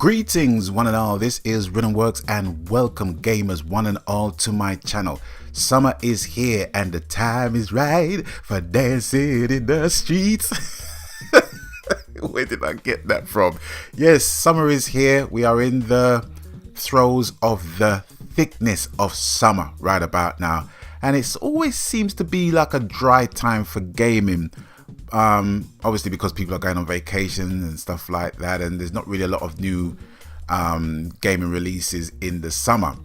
Greetings one and all, this is Rhythmworks and welcome gamers one and all to my channel. Summer is here and the time is right for dancing in the streets. Where did I get that from? Yes, summer is here. We are in the throes of the thickness of summer right about now. And it always seems to be like a dry time for gaming. Obviously because people are going on vacation and stuff like that, and there's not really a lot of new gaming releases in the summer.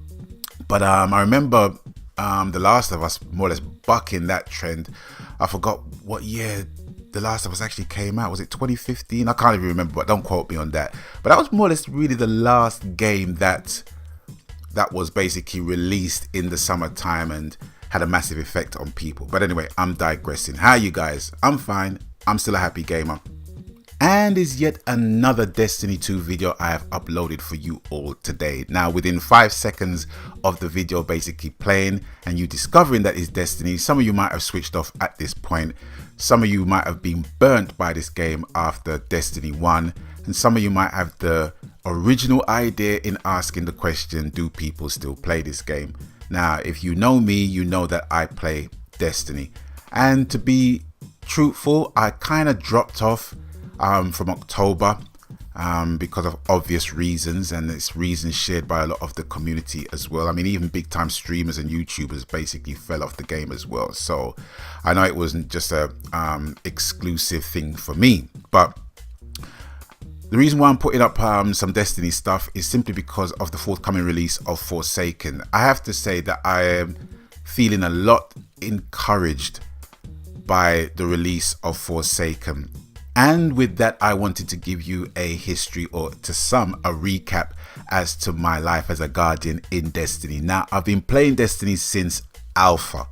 But I remember The Last of Us more or less bucking that trend. I forgot what year The Last of Us actually came out. Was it 2015? I can't even remember, but don't quote me on that. But that was more or less really the last game that was basically released in the summertime and had a massive effect on people. But anyway, I'm digressing. How are you guys? I'm fine. I'm still a happy gamer. And is yet another Destiny 2 video I have uploaded for you all today. Now, within 5 seconds of the video basically playing and you discovering that it's Destiny, some of you might have switched off at this point. Some of you might have been burnt by this game after Destiny 1. And some of you might have the original idea in asking the question, do people still play this game? Now, if you know me, you know that I play Destiny. And to be truthful, I kind of dropped off from October because of obvious reasons, and it's reasons shared by a lot of the community as well. I mean, even big time streamers and YouTubers basically fell off the game as well. So I know it wasn't just a exclusive thing for me, but the reason why I'm putting up some Destiny stuff is simply because of the forthcoming release of Forsaken. I have to say that I am feeling a lot encouraged by the release of Forsaken. And with that, I wanted to give you a history, or to some, a recap as to my life as a guardian in Destiny. Now, I've been playing Destiny since Alpha.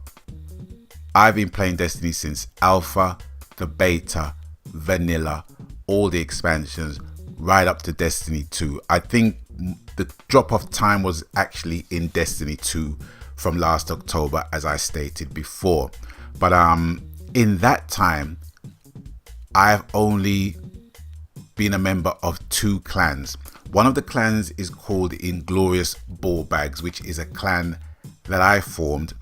I've been playing Destiny since Alpha, the Beta, Vanilla, all the expansions, right up to Destiny 2. I think the drop-off time was actually in Destiny 2 from last October, as I stated before. But in that time, I've only been a member of 2 clans. One of the clans is called the Inglorious Ballbags, which is a clan that I formed.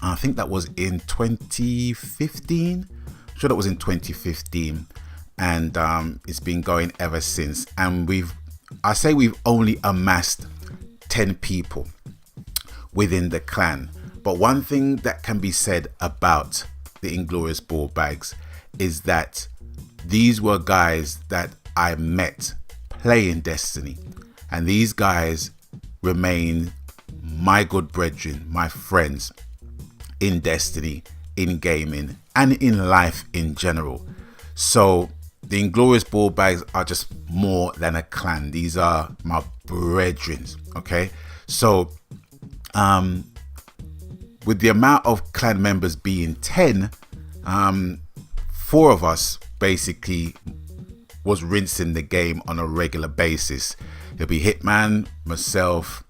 I think that was in 2015. I'm sure that was in 2015. And it's been going ever since. And we've only amassed 10 people within the clan. But one thing that can be said about the Inglorious Ballbags is that these were guys that I met playing Destiny, and these guys remain my good brethren, my friends in Destiny, in gaming, and in life in general. So the Inglorious Ballbags are just more than a clan. These are my brethren. Okay, so with the amount of clan members being 10, 4 of us basically was rinsing the game on a regular basis. It'll be Hitman, myself,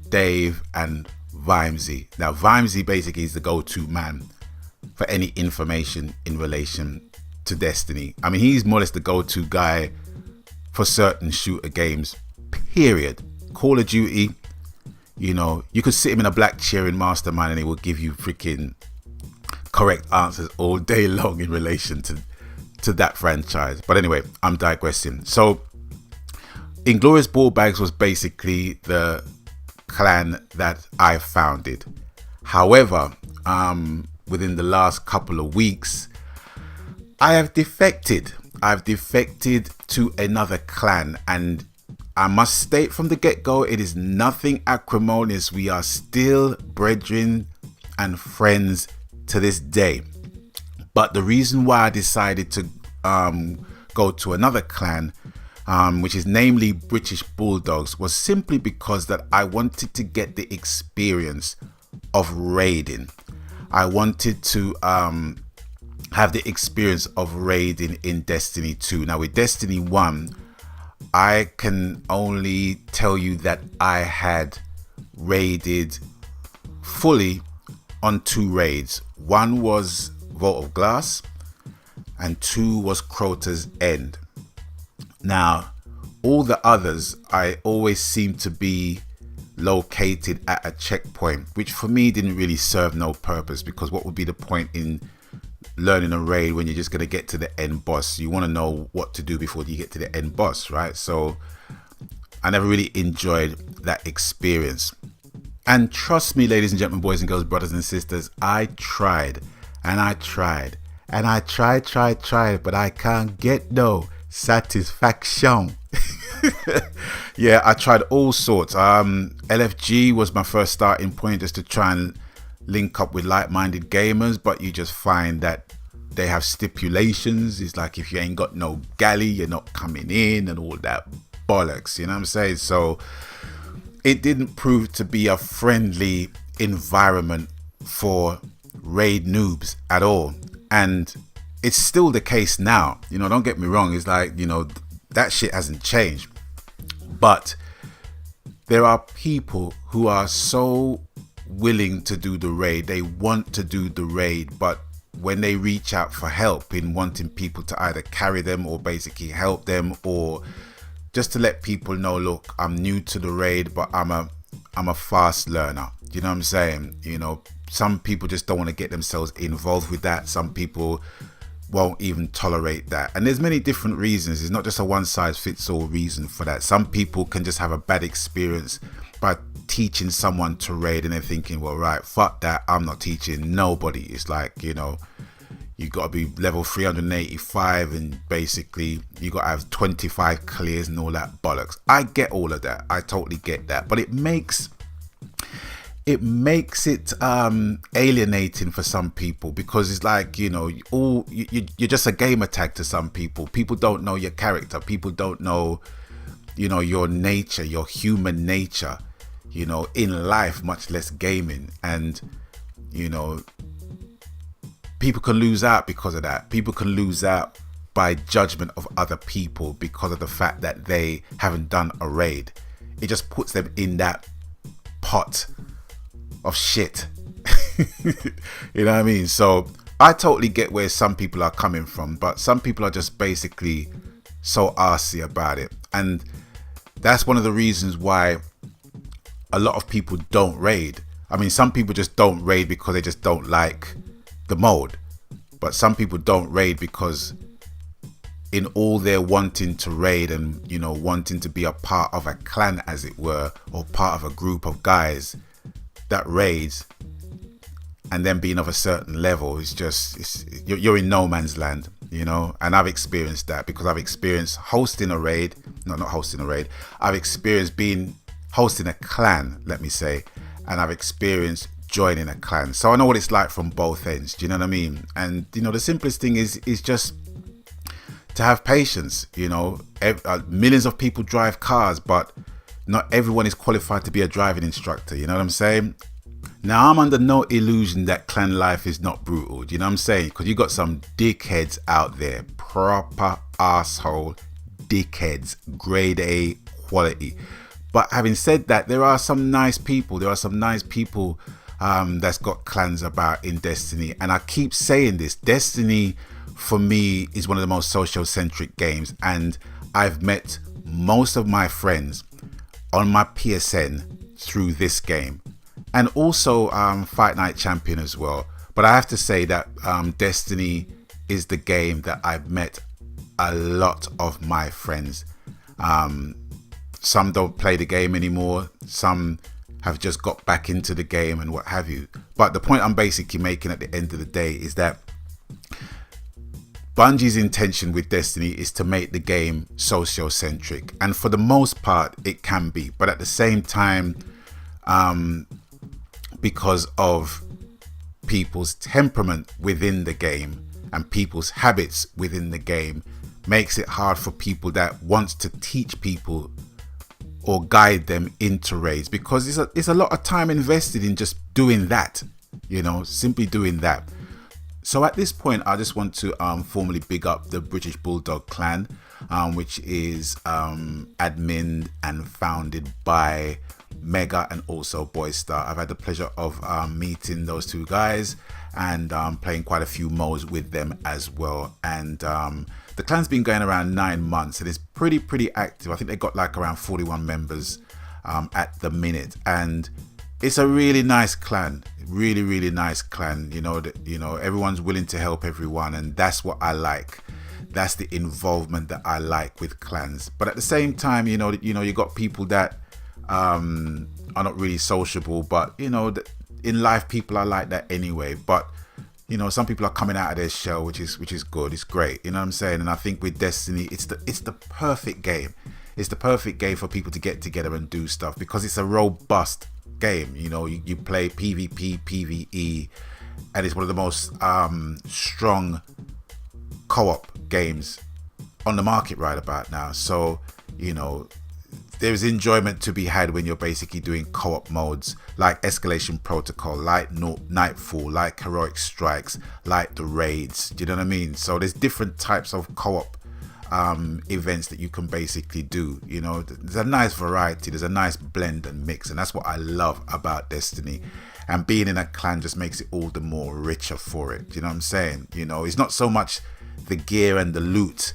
Dave, and Vimesy. Now, Vimesy basically is the go-to man for any information in relation to Destiny. I mean, he's more or less the go-to guy for certain shooter games, period. Call of Duty, you know, you could sit him in a black chair in Mastermind and he will give you freaking correct answers all day long in relation to that franchise. But anyway, I'm digressing. So Inglorious Ballbags was basically the clan that I founded. However, within the last couple of weeks, I have defected. I've defected to another clan, and I must state from the get-go, it is nothing acrimonious. We are still brethren and friends to this day. But the reason why I decided to go to another clan, which is namely British Bulldogs, was simply because that I wanted to get the experience of raiding. I wanted to have the experience of raiding in Destiny 2. Now with Destiny 1, I can only tell you that I had raided fully on 2 raids. One was Vault of Glass and 2 was Crota's End. Now all the others, I always seem to be located at a checkpoint, which for me didn't really serve no purpose, because what would be the point in learning a raid when you're just going to get to the end boss? You want to know what to do before you get to the end boss, right? So I never really enjoyed that experience. And trust me, ladies and gentlemen, boys and girls, brothers and sisters, I tried and I tried and I tried, but I can't get no satisfaction. Yeah, I tried all sorts. LFG was my first starting point, just to try and link up with like-minded gamers, but you just find that they have stipulations. It's like, if you ain't got no galley, you're not coming in, and all that bollocks, you know what I'm saying? So it didn't prove to be a friendly environment for raid noobs at all, and it's still the case now. You know, don't get me wrong, it's like, you know, that shit hasn't changed, but there are people who are so willing to do the raid, they want to do the raid, but when they reach out for help in wanting people to either carry them or basically help them, or just to let people know, look, I'm new to the raid, but I'm a fast learner. You know what I'm saying? You know, some people just don't want to get themselves involved with that. Some people won't even tolerate that, and there's many different reasons. It's not just a one-size-fits-all reason for that. Some people can just have a bad experience by teaching someone to raid, and they're thinking, well, right, fuck that, I'm not teaching nobody. It's like, you know, you got to be level 385, and basically you got to have 25 clears and all that bollocks. I get all of that, I totally get that, but it makes it alienating for some people, because it's like, you know, you're just a gamer tag to some people. People don't know your character, people don't know, you know, your nature, your human nature, you know, in life, much less gaming. And, you know, people can lose out because of that. People can lose out by judgment of other people because of the fact that they haven't done a raid. It just puts them in that pot of shit. You know what I mean? So I totally get where some people are coming from, but some people are just basically so arsey about it. And that's one of the reasons why a lot of people don't raid. I mean, some people just don't raid because they just don't like the mode, but some people don't raid because in all their wanting to raid and, you know, wanting to be a part of a clan, as it were, or part of a group of guys that raids, and then being of a certain level, is just, you're in no man's land, you know. And I've experienced that, because I've experienced hosting a raid, not hosting a raid, I've experienced hosting a clan, let me say, and I've experienced joining a clan. So I know what it's like from both ends. Do you know what I mean? And, you know, the simplest thing is just to have patience. You know, millions of people drive cars, but not everyone is qualified to be a driving instructor. You know what I'm saying? Now, I'm under no illusion that clan life is not brutal. Do you know what I'm saying? Because you got some dickheads out there, proper asshole dickheads, grade A quality. But having said that, there are some nice people. There are some nice people that's got clans about in Destiny. And I keep saying this, Destiny for me is one of the most social-centric games. And I've met most of my friends on my PSN through this game. And also Fight Night Champion as well. But I have to say that Destiny is the game that I've met a lot of my friends. Some don't play the game anymore. Some have just got back into the game and what have you. But the point I'm basically making at the end of the day is that Bungie's intention with Destiny is to make the game socio-centric. And for the most part, it can be. But at the same time, because of people's temperament within the game and people's habits within the game, makes it hard for people that wants to teach people or guide them into raids, because it's a lot of time invested in just doing that, you know, simply doing that. So at this point, I just want to formally big up the British Bulldog clan, which is admin and founded by Mega and also Boystar. I've had the pleasure of meeting those two guys and playing quite a few modes with them as well. And the clan's been going around 9 months, and it's pretty active. I think they got like around 41 members at the minute, and it's a really nice clan, really nice clan. You know, everyone's willing to help everyone, and that's what I like. That's the involvement that I like with clans. But at the same time, you got people that are not really sociable, but in life people are like that anyway. But some people are coming out of their shell, which is good. It's great. You know what I'm saying? And I think with Destiny, it's the perfect game. It's the perfect game for people to get together and do stuff, because it's a robust game. You play PvP, PvE, and it's one of the most strong co-op games on the market right about now. So there's enjoyment to be had when you're basically doing co-op modes like Escalation Protocol, like Nightfall, like Heroic Strikes, like the raids. Do you know what I mean? So there's different types of co-op events that you can basically do. There's a nice variety, there's a nice blend and mix, and that's what I love about Destiny. And being in a clan just makes it all the more richer for it. Do you know what I'm saying? It's not so much the gear and the loot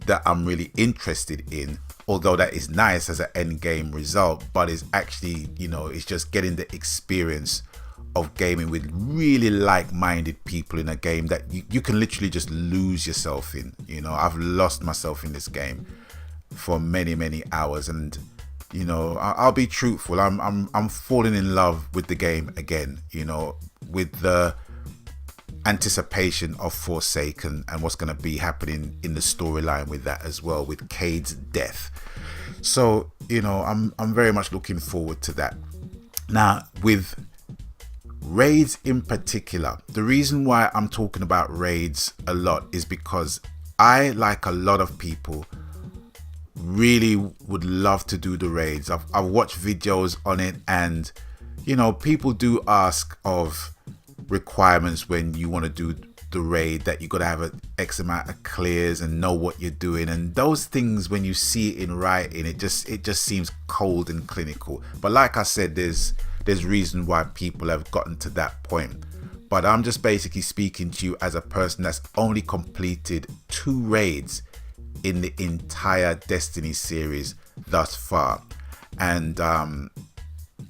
that I'm really interested in, although that is nice as an end game result, but it's actually, it's just getting the experience of gaming with really like-minded people in a game that you can literally just lose yourself in. I've lost myself in this game for many hours, and I'll be truthful, I'm falling in love with the game again, with the anticipation of Forsaken and what's going to be happening in the storyline with that as well, with Cade's death. So I'm very much looking forward to that. Now, with raids in particular, the reason why I'm talking about raids a lot is because I, like a lot of people, really would love to do the raids. I've watched videos on it, and people do ask of requirements when you want to do the raid, that you got to have an X amount of clears and know what you're doing, and those things, when you see it in writing, it just seems cold and clinical. But like I said, there's reason why people have gotten to that point. But I'm just basically speaking to you as a person that's only completed 2 raids in the entire Destiny series thus far, and the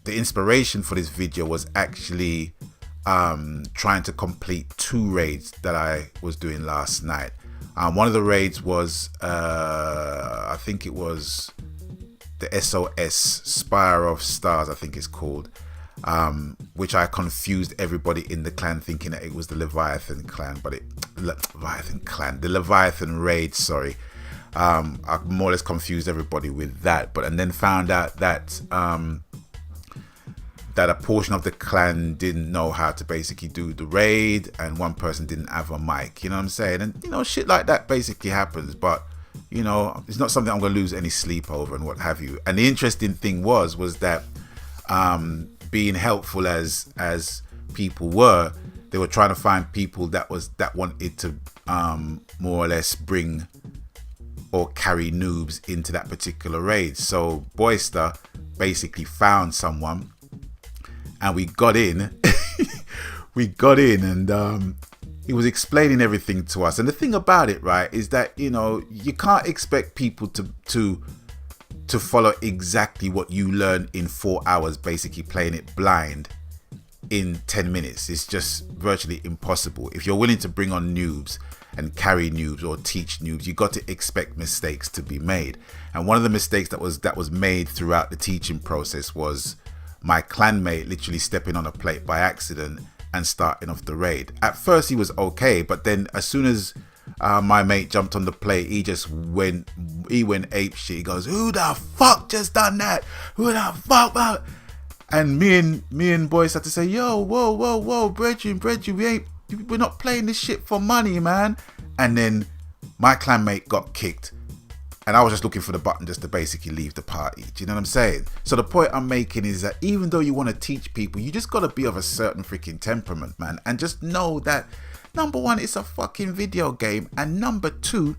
inspiration for this video was actually trying to complete 2 raids that I was doing last night. One of the raids was I think it was the SOS, Spire of Stars, I think it's called, which I confused everybody in the clan thinking that it was the Leviathan clan, but the Leviathan raid, sorry. I more or less confused everybody with that, and then found out that that a portion of the clan didn't know how to basically do the raid, and one person didn't have a mic. You know what I'm saying? And shit like that basically happens, but it's not something I'm gonna lose any sleep over and what have you. And the interesting thing was that being helpful as people were, they were trying to find people that wanted to more or less bring or carry noobs into that particular raid. So Boyster basically found someone, and we got in. And he was explaining everything to us. And the thing about it, right, is that you can't expect people to follow exactly what you learn in 4 hours, basically playing it blind in 10 minutes. It's just virtually impossible. If you're willing to bring on noobs and carry noobs or teach noobs, you got to expect mistakes to be made. And one of the mistakes that was made throughout the teaching process was my clanmate literally stepping on a plate by accident and starting off the raid. At first he was okay, but then as soon as my mate jumped on the plate, he went ape shit. He goes, "Who the fuck just done that? Who the fuck?" And me and boys had to say, "Yo, whoa, brethren, we're not playing this shit for money, man." And then my clanmate got kicked, and I was just looking for the button just to basically leave the party. Do you know what I'm saying? So the point I'm making is that even though you want to teach people, you just got to be of a certain freaking temperament, man. And just know that, number one, it's a fucking video game. And number two,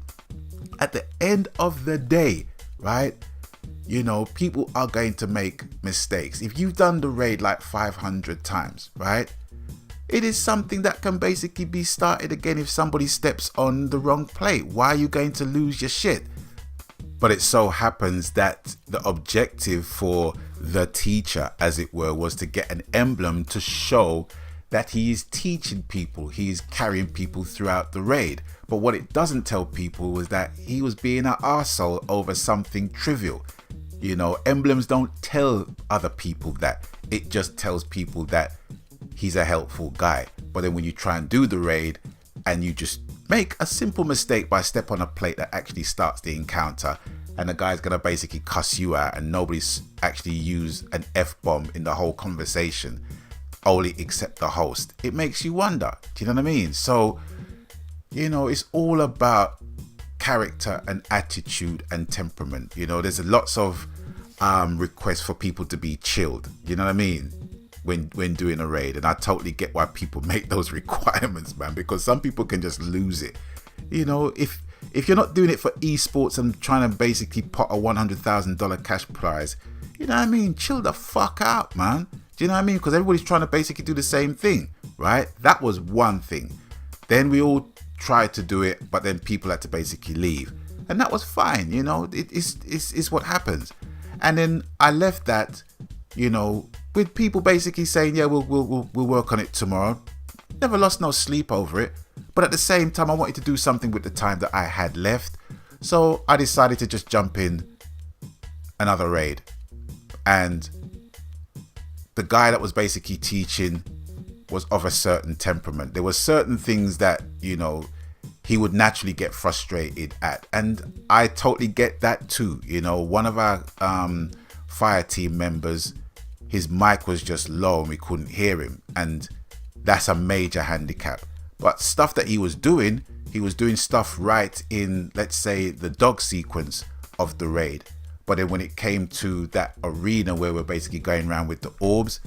at the end of the day, right, people are going to make mistakes. If you've done the raid like 500 times, right, it is something that can basically be started again if somebody steps on the wrong plate. Why are you going to lose your shit? But it so happens that the objective for the teacher, as it were, was to get an emblem to show that he is teaching people, he is carrying people throughout the raid. But what it doesn't tell people was that he was being an arsehole over something trivial. You know, emblems don't tell other people that. It just tells people that he's a helpful guy. But then when you try and do the raid and you just make a simple mistake by step on a plate that actually starts the encounter, and the guy's gonna basically cuss you out, and nobody's actually used an F-bomb in the whole conversation, only except the host, it makes you wonder. Do you know what I mean? So, you know, it's all about character and attitude and temperament. You know, there's lots of requests for people to be chilled. You know what I mean? When doing a raid, and I totally get why people make those requirements, man, because some people can just lose it. You know, if you're not doing it for esports and trying to basically pot a $100,000 cash prize, you know what I mean, chill the fuck out, man. Do you know what I mean? Because everybody's trying to basically do the same thing, right? That was one thing. Then we all tried to do it, but then people had to basically leave, and that was fine. You know, it's what happens. And then I left that, you know, with people basically saying, yeah, we'll work on it tomorrow. Never lost no sleep over it. But at the same time, I wanted to do something with the time that I had left. So I decided to just jump in another raid. And the guy that was basically teaching was of a certain temperament. There were certain things that, you know, he would naturally get frustrated at. And I totally get that too. You know, one of our fire team members, his mic was just low and we couldn't hear him, and that's a major handicap. But stuff that he was doing stuff right in, let's say, the dog sequence of the raid. But then when it came to that arena where we're basically going around with the orbs,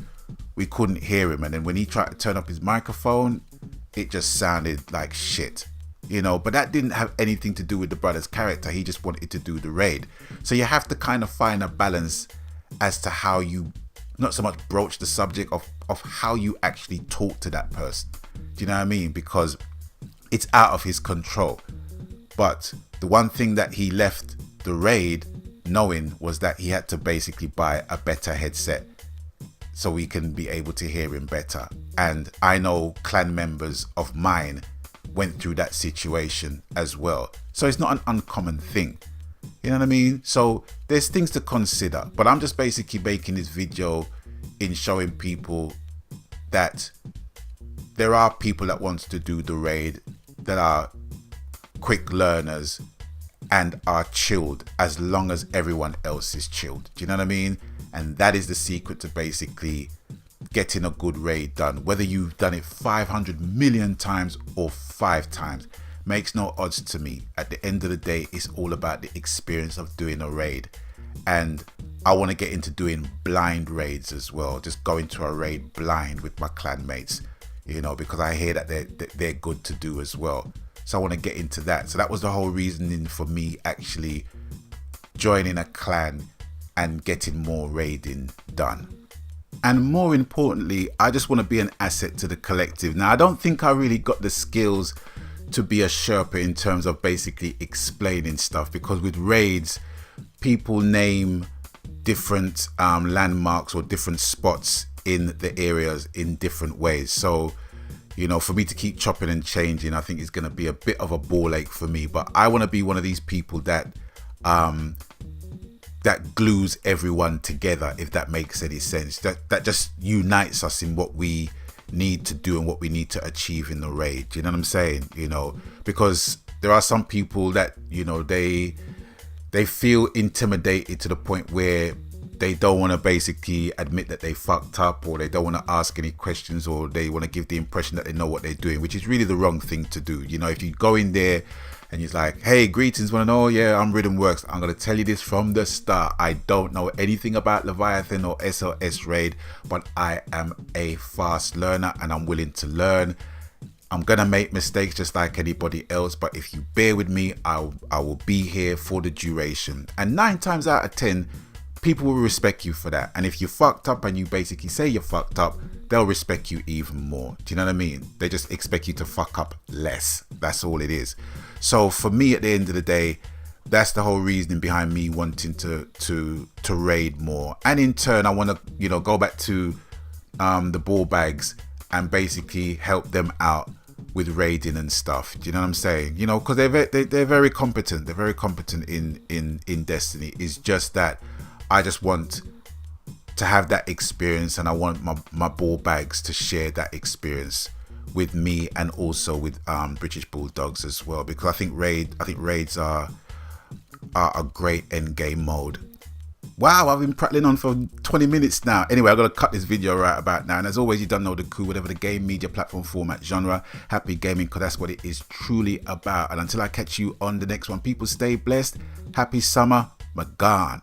we couldn't hear him. And then when he tried to turn up his microphone, it just sounded like shit. You know, but that didn't have anything to do with the brother's character. He just wanted to do the raid. So you have to kind of find a balance as to how you not so much broach the subject of how you actually talk to that person. Do you know what I mean? Because it's out of his control. But the one thing that he left the raid knowing was that he had to basically buy a better headset so we can be able to hear him better. And I know clan members of mine went through that situation as well. So it's not an uncommon thing. You know what I mean? So there's things to consider, but I'm just basically making this video in showing people that there are people that wants to do the raid that are quick learners and are chilled as long as everyone else is chilled. Do you know what I mean? And that is the secret to basically getting a good raid done. Whether you've done it 500 million times or 5 times makes no odds to me. At the end of the day, it's all about the experience of doing a raid. And I want to get into doing blind raids as well, just going to a raid blind with my clan mates, you know, because I hear that they're good to do as well. So I want to get into that. So that was the whole reasoning for me actually joining a clan and getting more raiding done. And more importantly, I just want to be an asset to the collective. Now, I don't think I really got the skills to be a Sherpa in terms of basically explaining stuff, because with raids, people name different landmarks or different spots in the areas in different ways. So, you know, for me to keep chopping and changing, I think it's going to be a bit of a ball ache for me. But I want to be one of these people that that glues everyone together, if that makes any sense. That just unites us in what we need to do and what we need to achieve in the raid. You know what I'm saying? You know, because there are some people that, you know, they feel intimidated to the point where they don't want to basically admit that they fucked up, or they don't want to ask any questions, or they want to give the impression that they know what they're doing, which is really the wrong thing to do. You know, if you go in there and you're like, hey, greetings, want to know? Yeah, I'm Rhythm Works. I'm going to tell you this from the start. I don't know anything about Leviathan or SLS Raid, but I am a fast learner and I'm willing to learn. I'm going to make mistakes just like anybody else, but if you bear with me, I will be here for the duration. And 9 times out of 10, people will respect you for that. And if you fucked up and you basically say you fucked up, they'll respect you even more. Do you know what I mean? They just expect you to fuck up less. That's all it is. So for me, at the end of the day, that's the whole reasoning behind me wanting to raid more. And in turn, I want to, you know, go back to the ball bags and basically help them out with raiding and stuff. Do you know what I'm saying? You know, because they're very competent. They're very competent in Destiny. It's just that I just want to have that experience, and I want my ball bags to share that experience with me and also with British Bulldogs as well, because I think raids are a great end game mode. Wow, I've been prattling on for 20 minutes now. Anyway, I'm going to cut this video right about now. And as always, you don't know the coup, whatever the game, media, platform, format, genre, happy gaming, because that's what it is truly about. And until I catch you on the next one, people stay blessed. Happy summer. Magan.